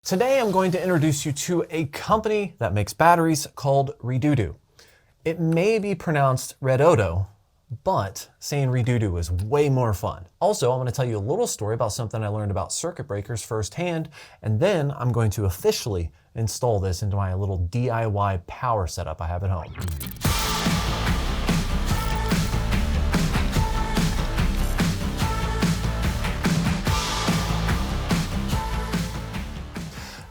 Today I'm going to introduce you to a company that makes batteries called Redodo. It may be pronounced Redodo, but saying Redodo is way more fun. Also, I'm going to tell you a little story about something I learned about circuit breakers firsthand, and then I'm going to officially install this into my little DIY power setup I have at home.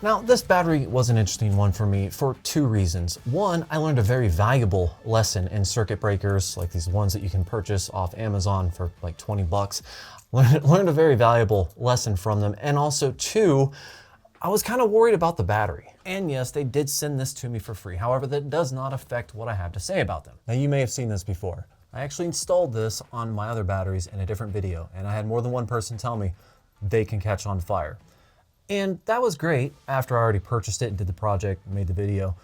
Now, this battery was an interesting one for me for two reasons. One, I learned a very valuable lesson in circuit breakers, like these ones that you can purchase off Amazon for like 20 bucks. Learned a very valuable lesson from them. And also two, I was kind of worried about the battery. And yes, they did send this to me for free. However, that does not affect what I have to say about them. Now, you may have seen this before. I actually installed this on my other batteries in a different video, and I had more than one person tell me they can catch on fire. And that was great after I already purchased it and did the project, made the video,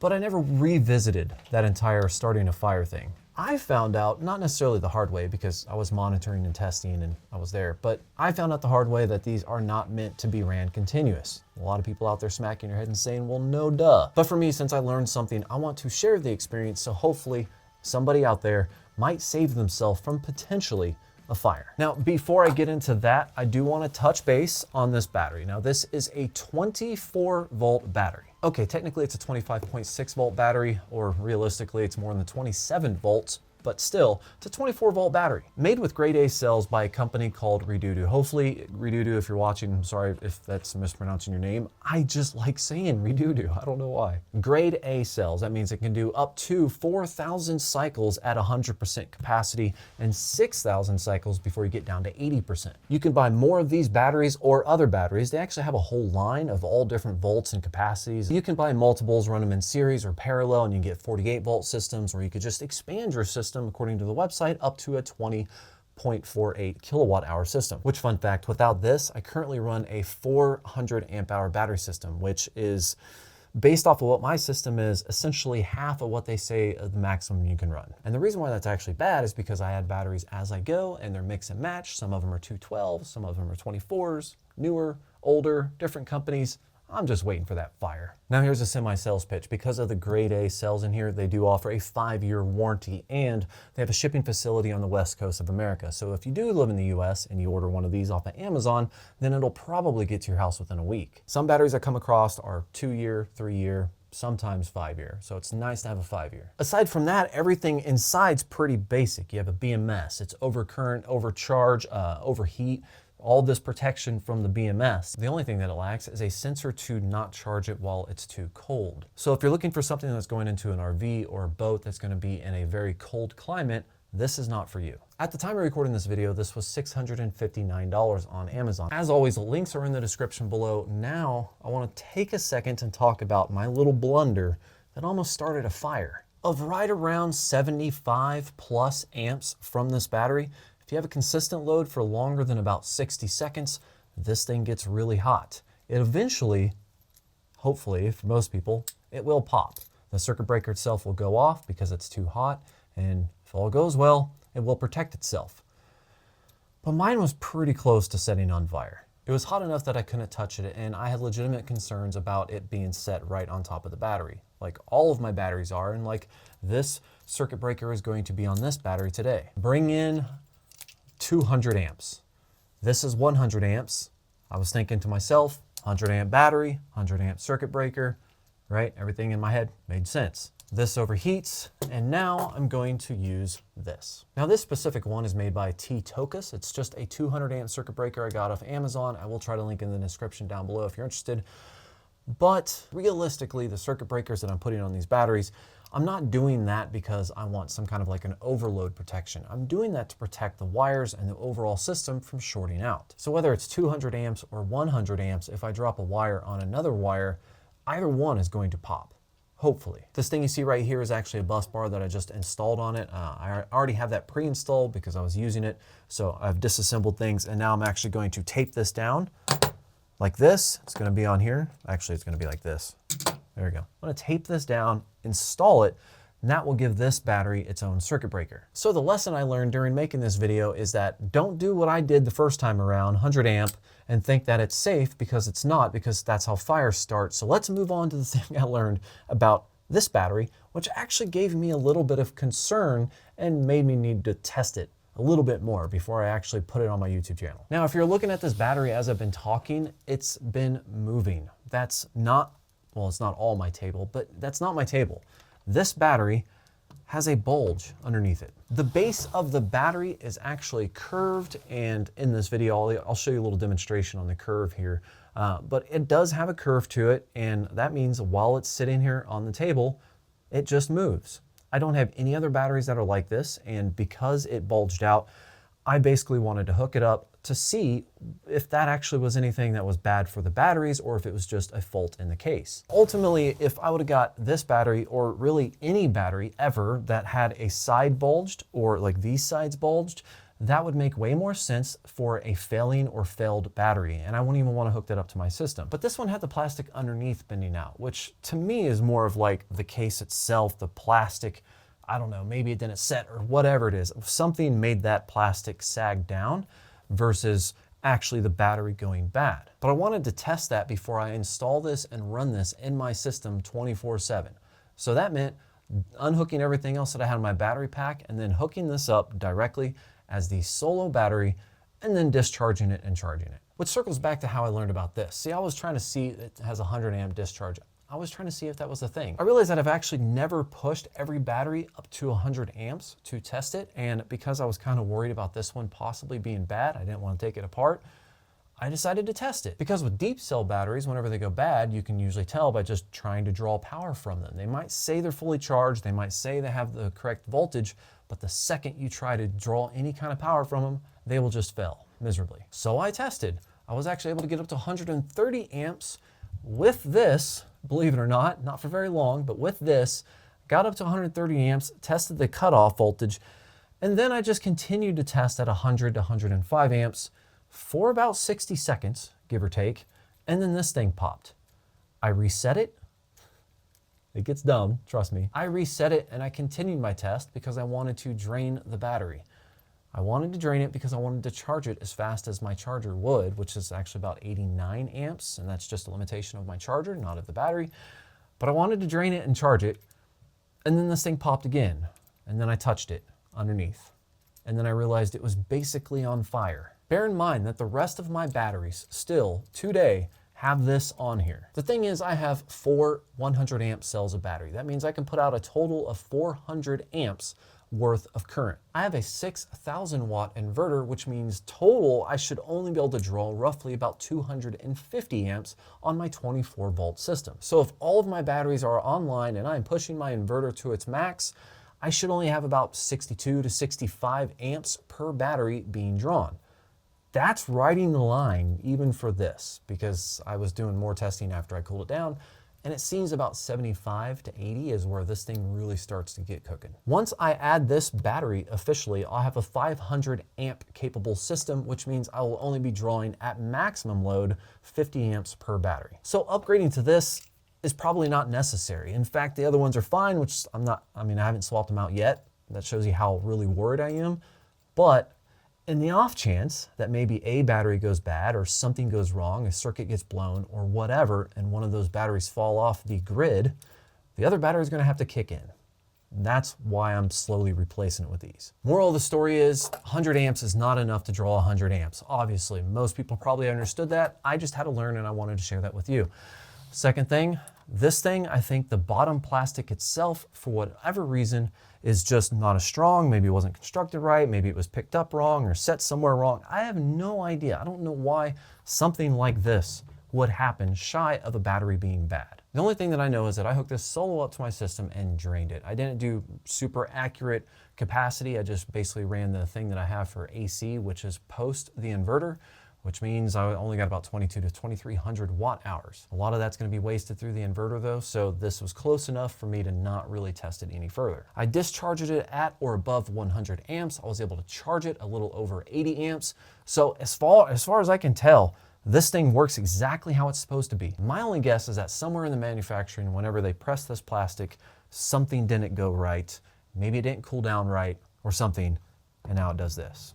but I never revisited that entire starting a fire thing. I found out, not necessarily the hard way because I was monitoring and testing and I was there, but I found out the hard way that these are not meant to be ran continuous. A lot of people out there smacking their head and saying, well, no duh. But for me, since I learned something, I want to share the experience so hopefully somebody out there might save themselves from potentially a fire. Now, before I get into that, I do want to touch base on this battery. Now, this is a 24 volt battery. Okay, technically it's a 25.6 volt battery, or realistically it's more than the 27 volts, but still, it's a 24 volt battery made with grade A cells by a company called Redodo. Hopefully, Redodo, if you're watching, I'm sorry if that's mispronouncing your name. I just like saying Redodo. I don't know why. Grade A cells, that means it can do up to 4,000 cycles at 100% capacity and 6,000 cycles before you get down to 80%. You can buy more of these batteries or other batteries. They actually have a whole line of all different volts and capacities. You can buy multiples, run them in series or parallel, and you can get 48 volt systems, or you could just expand your system according to the website up to a 20.48 kilowatt hour system. Which, fun fact, without this, I currently run a 400 amp hour battery system, which is based off of what my system is, essentially half of what they say the maximum you can run. And the reason why that's actually bad is because I add batteries as I go and they're mix and match. Some of them are 212s, some of them are 24s, newer, older, different companies. I'm just waiting for that fire. Now here's a semi-sales pitch. Because of the grade A cells in here, they do offer a 5-year warranty, and they have a shipping facility on the West Coast of America. So if you do live in the US and you order one of these off of Amazon, then it'll probably get to your house within a week. Some batteries I come across are 2-year, 3-year, sometimes 5-year. So it's nice to have a 5-year. Aside from that, everything inside's pretty basic. You have a BMS, it's overcurrent, overcharge, overheat, all this protection from the BMS. The only thing that it lacks is a sensor to not charge it while it's too cold. So if you're looking for something that's going into an RV or a boat that's going to be in a very cold climate, this is not for you. At the time of recording this video, this was $659 on Amazon. As always, links are in the description below. Now, I want to take a second and talk about my little blunder that almost started a fire. Of right around 75 plus amps from this battery, if you have a consistent load for longer than about 60 seconds, this thing gets really hot. It eventually, hopefully for most people, it will pop. The circuit breaker itself will go off because it's too hot, and if all goes well, it will protect itself. But mine was pretty close to setting on fire. It was hot enough that I couldn't touch it, and I had legitimate concerns about it being set right on top of the battery, like all of my batteries are, and like this circuit breaker is going to be on this battery today. Bring in 200 amps. This is 100 amps. I was thinking to myself, 100 amp battery, 100 amp circuit breaker, right? Everything in my head made sense. This overheats, and now I'm going to use this. Now this specific one is made by T-Tocus. It's just a 200 amp circuit breaker I got off Amazon. I will try to link in the description down below if you're interested. But realistically, the circuit breakers that I'm putting on these batteries, I'm not doing that because I want some kind of like an overload protection. I'm doing that to protect the wires and the overall system from shorting out. So whether it's 200 amps or 100 amps, if I drop a wire on another wire, either one is going to pop, hopefully. This thing you see right here is actually a bus bar that I just installed on it. I already have that pre-installed because I was using it. So I've disassembled things, and now I'm actually going to tape this down like this. It's going to be on here. Actually, it's going to be like this. There we go. I'm going to tape this down, install it, and that will give this battery its own circuit breaker. So the lesson I learned during making this video is that don't do what I did the first time around, 100 amp, and think that it's safe because it's not, because that's how fires start. So let's move on to the thing I learned about this battery, which actually gave me a little bit of concern and made me need to test it a little bit more before I actually put it on my YouTube channel. Now, if you're looking at this battery as I've been talking, it's been moving. That's not, well, it's not all my table, but that's not my table. This battery has a bulge underneath it. The base of the battery is actually curved, and in this video, I'll show you a little demonstration on the curve here, but it does have a curve to it, and that means while it's sitting here on the table, it just moves. I don't have any other batteries that are like this, and because it bulged out, I basically wanted to hook it up to see if that actually was anything that was bad for the batteries or if it was just a fault in the case. Ultimately, if I would have got this battery, or really any battery ever that had a side bulged or like these sides bulged, that would make way more sense for a failing or failed battery, and I wouldn't even want to hook that up to my system. But this one had the plastic underneath bending out, which to me is more of like the case itself, the plastic, I don't know, maybe it didn't set or whatever it is. Something made that plastic sag down versus actually the battery going bad. But I wanted to test that before I install this and run this in my system 24/7. So that meant unhooking everything else that I had in my battery pack and then hooking this up directly as the solo battery and then discharging it and charging it. Which circles back to how I learned about this. See, I was trying to see, it has a 100 amp discharge. I was trying to see if that was a thing. I realized that I've actually never pushed every battery up to 100 amps to test it, and because I was kind of worried about this one possibly being bad, I didn't want to take it apart, I decided to test it. Because with deep cell batteries, whenever they go bad, you can usually tell by just trying to draw power from them. They might say they're fully charged, they might say they have the correct voltage, but the second you try to draw any kind of power from them, they will just fail miserably. So I tested. I was actually able to get up to 130 amps with this, believe it or not for very long, but with this, got up to 130 amps, tested the cutoff voltage, and then I just continued to test at 100 to 105 amps for about 60 seconds, give or take, and then this thing popped. I reset it. It gets dumb, trust me. I reset it and I continued my test because I wanted to drain the battery. I wanted to drain it because I wanted to charge it as fast as my charger would, which is actually about 89 amps, and that's just a limitation of my charger, not of the battery. But I wanted to drain it and charge it, and then this thing popped again, and then I touched it underneath, and then I realized it was basically on fire. Bear in mind that the rest of my batteries still, today, have this on here. The thing is, I have 4 100 amp cells of battery. That means I can put out a total of 400 amps worth of current. I have a 6,000 watt inverter, which means total I should only be able to draw roughly about 250 amps on my 24 volt system. So if all of my batteries are online and I'm pushing my inverter to its max, I should only have about 62 to 65 amps per battery being drawn. That's riding the line even for this, because I was doing more testing after I cooled it down, and it seems about 75 to 80 is where this thing really starts to get cooking. Once I add this battery officially, I'll have a 500 amp capable system, which means I will only be drawing at maximum load 50 amps per battery. So upgrading to this is probably not necessary. In fact, the other ones are fine, which I haven't swapped them out yet. That shows you how really worried I am. But in the off chance that maybe a battery goes bad or something goes wrong, a circuit gets blown or whatever, and one of those batteries fall off the grid, the other battery is going to have to kick in. That's why I'm slowly replacing it with these. Moral of the story is 100 amps is not enough to draw 100 amps. Obviously, most people probably understood that. I just had to learn and I wanted to share that with you. Second thing, this thing, I think the bottom plastic itself, for whatever reason, is just not as strong. Maybe it wasn't constructed right. Maybe it was picked up wrong or set somewhere wrong. I have no idea. I don't know why something like this would happen shy of a battery being bad. The only thing that I know is that I hooked this solo up to my system and drained it. I didn't do super accurate capacity. I just basically ran the thing that I have for AC, which is post the inverter, which means I only got about 22 to 2300 watt hours. A lot of that's going to be wasted through the inverter though, so this was close enough for me to not really test it any further. I discharged it at or above 100 amps. I was able to charge it a little over 80 amps. So as far as I can tell, this thing works exactly how it's supposed to be. My only guess is that somewhere in the manufacturing, whenever they pressed this plastic, something didn't go right. Maybe it didn't cool down right or something, and now it does this.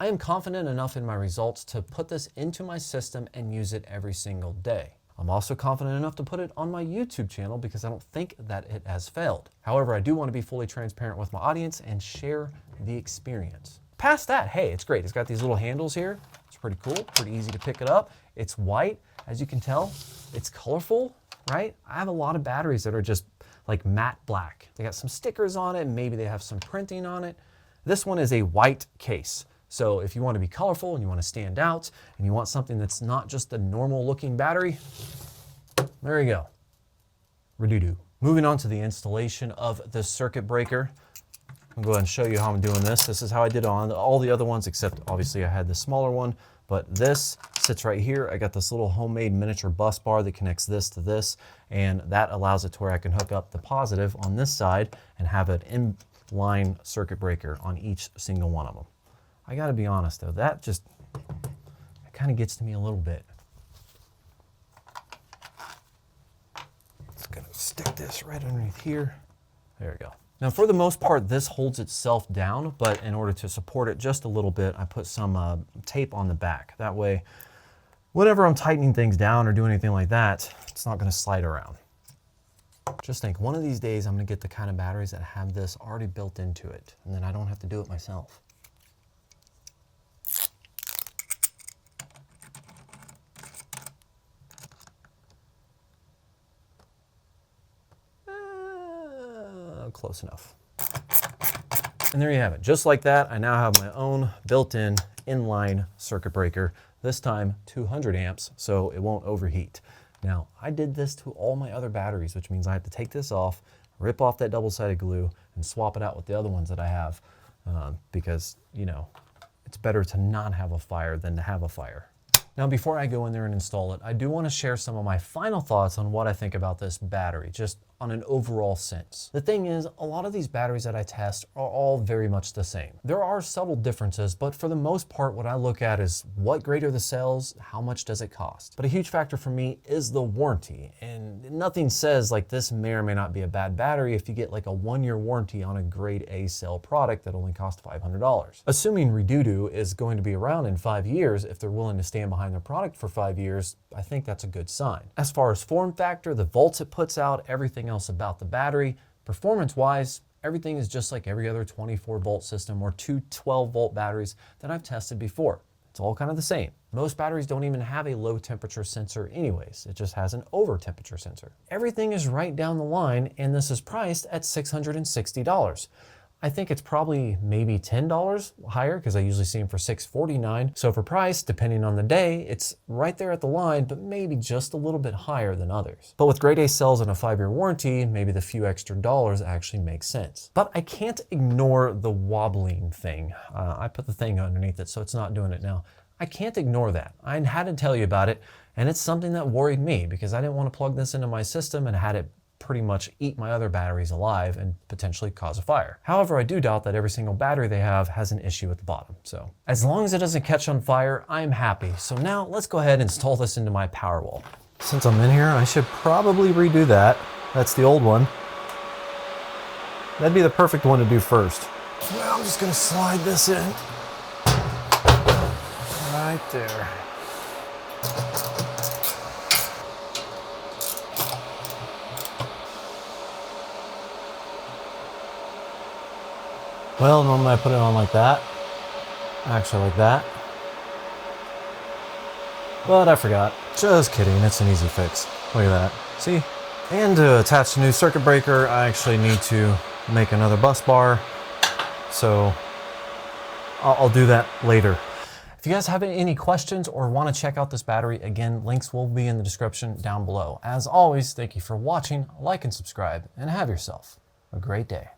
I am confident enough in my results to put this into my system and use it every single day. I'm also confident enough to put it on my YouTube channel because I don't think that it has failed. However, I do want to be fully transparent with my audience and share the experience. Past that, hey, it's great. It's got these little handles here. It's pretty cool, pretty easy to pick it up. It's white, as you can tell. It's colorful, right? I have a lot of batteries that are just like matte black. They got some stickers on it, and maybe they have some printing on it. This one is a white case. So if you want to be colorful and you want to stand out and you want something that's not just a normal looking battery, there you go. Redodo. Moving on to the installation of the circuit breaker. I'll go ahead and show you how I'm doing this. This is how I did on all the other ones, except obviously I had the smaller one, but this sits right here. I got this little homemade miniature bus bar that connects this to this, and that allows it to where I can hook up the positive on this side and have an in-line circuit breaker on each single one of them. I gotta be honest though, that kind of gets to me a little bit. Just gonna stick this right underneath here. There we go. Now for the most part, this holds itself down, but in order to support it just a little bit, I put some tape on the back. That way, whenever I'm tightening things down or doing anything like that, it's not gonna slide around. Just think, one of these days I'm gonna get the kind of batteries that have this already built into it, and then I don't have to do it myself. Close enough. And there you have it. Just like that, I now have my own built-in inline circuit breaker, this time 200 amps, so it won't overheat. Now, I did this to all my other batteries, which means I have to take this off, rip off that double-sided glue, and swap it out with the other ones that I have, because, you know, it's better to not have a fire than to have a fire. Now, before I go in there and install it, I do want to share some of my final thoughts on what I think about this battery, just on an overall sense. The thing is, a lot of these batteries that I test are all very much the same. There are subtle differences, but for the most part, what I look at is what grade are the cells, how much does it cost? But a huge factor for me is the warranty, and nothing says like this may or may not be a bad battery if you get like a 1-year warranty on a grade A cell product that only costs $500. Assuming Redodo is going to be around in 5 years, if they're willing to stand behind their product for 5 years, I think that's a good sign. As far as form factor, the volts it puts out, everything else about the battery, performance-wise, everything is just like every other 24-volt system or two 12-volt batteries that I've tested before. It's all kind of the same. Most batteries don't even have a low temperature sensor anyways. It just has an over temperature sensor. Everything is right down the line, and this is priced at $660. I think it's probably maybe $10 higher because I usually see them for $649. So for price, depending on the day, it's right there at the line, but maybe just a little bit higher than others. But with grade A cells and a 5-year warranty, maybe the few extra dollars actually make sense. But I can't ignore the wobbling thing. I put the thing underneath it, so it's not doing it now. I can't ignore that. I had to tell you about it, and it's something that worried me because I didn't want to plug this into my system and had it pretty much eat my other batteries alive and potentially cause a fire. However, I do doubt that every single battery they have has an issue at the bottom. So as long as it doesn't catch on fire, I'm happy. So now let's go ahead and install this into my Powerwall. Since I'm in here, I should probably redo that. That's the old one. That'd be the perfect one to do first. So now I'm just gonna slide this in. Right there. Well, normally I put it on like that. Actually like that. But I forgot. Just kidding, it's an easy fix. Look at that. See? And to attach the new circuit breaker, I actually need to make another bus bar. So I'll do that later. If you guys have any questions or want to check out this battery, again, links will be in the description down below. As always, thank you for watching, like and subscribe, and have yourself a great day.